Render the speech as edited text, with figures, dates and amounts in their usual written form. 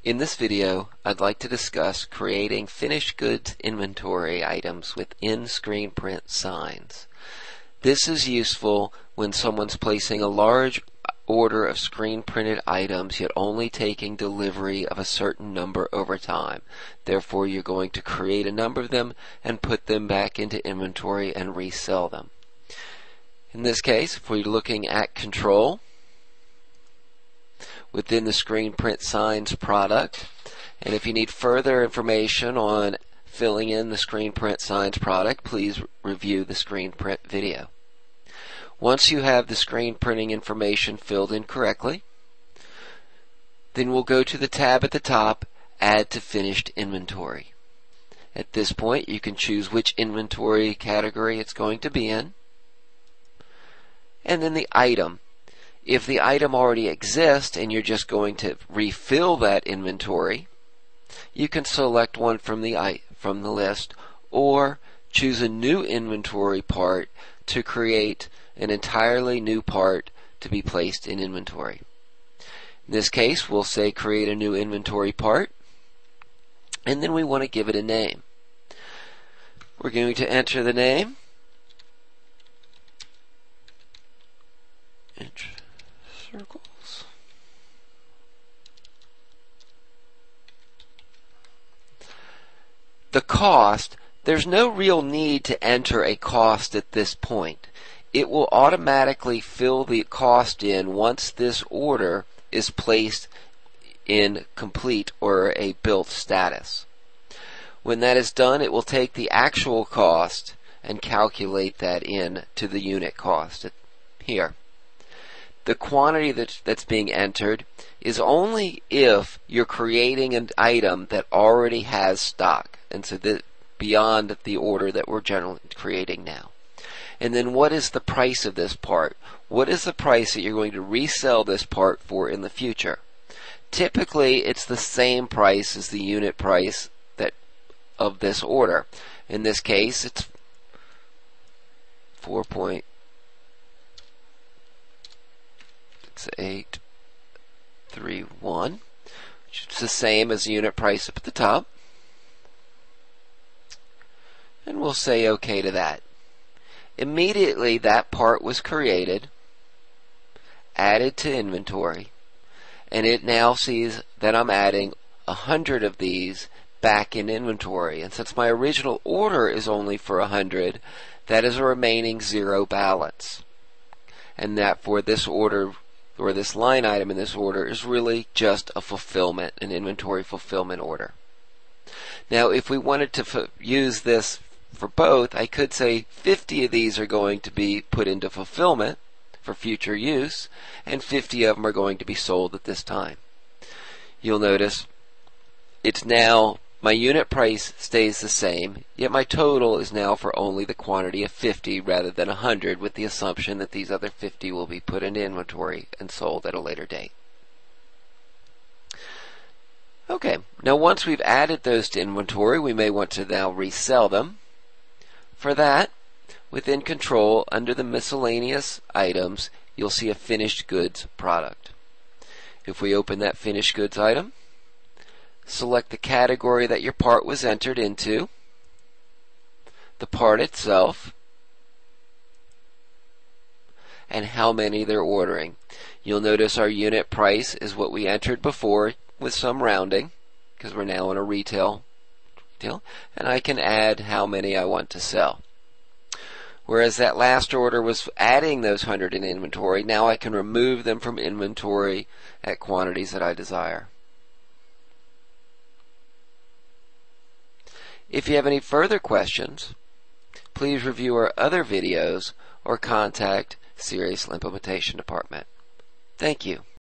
In this video, I'd like to discuss creating finished goods inventory items within screen print signs. This is useful when someone's placing a large order of screen printed items yet only taking delivery of a certain number over time. Therefore, you're going to create a number of them and put them back into inventory and resell them. In this case, if we're looking at control within the screen print signs product, and if you need further information on filling in the screen print signs product, please review the screen print video. Once you have the screen printing information filled in correctly, then we'll go to the tab at the top, Add to Finished Inventory. At this point, you can choose which inventory category it's going to be in, and then the item. If the item already exists and you're just going to refill that inventory, you can select one from the list or choose a new inventory part to create an entirely new part to be placed in inventory. In this case, we'll say create a new inventory part, and then we want to give it a name. We're going to enter the name. Circles. The cost, there's no real need to enter a cost at this point. It will automatically fill the cost in once this order is placed in complete or a built status. When that is done, it will take the actual cost and calculate that in to the unit cost here. The quantity that's being entered is only if you're creating an item that already has stock, and so beyond the order that we're generally creating now. And then what is the price of this part? What is the price that you're going to resell this part for in the future? Typically, it's the same price as the unit price of this order. In this case, it's 4.6831, which is the same as the unit price up at the top. And we'll say OK to that. Immediately that part was created, added to inventory, and it now sees that I'm adding 100 of these back in inventory. And since my original order is only for 100, that is a remaining 0 balance. And that for this order, or this line item in this order, is really just a fulfillment, an inventory fulfillment order. Now, if we wanted to use this for both, I could say 50 of these are going to be put into fulfillment for future use, and 50 of them are going to be sold at this time. You'll notice it's now, my unit price stays the same, yet my total is now for only the quantity of 50 rather than 100, with the assumption that these other 50 will be put into inventory and sold at a later date. Okay, now once we've added those to inventory, we may want to now resell them. For that, within Control, under the miscellaneous items, you'll see a finished goods product. If we open that finished goods item, select the category that your part was entered into, the part itself, and how many they're ordering. You'll notice our unit price is what we entered before with some rounding, because we're now in a retail, and I can add how many I want to sell. Whereas that last order was adding those 100 in inventory, now I can remove them from inventory at quantities that I desire. If you have any further questions, please review our other videos or contact Serious Implementation Department. Thank you.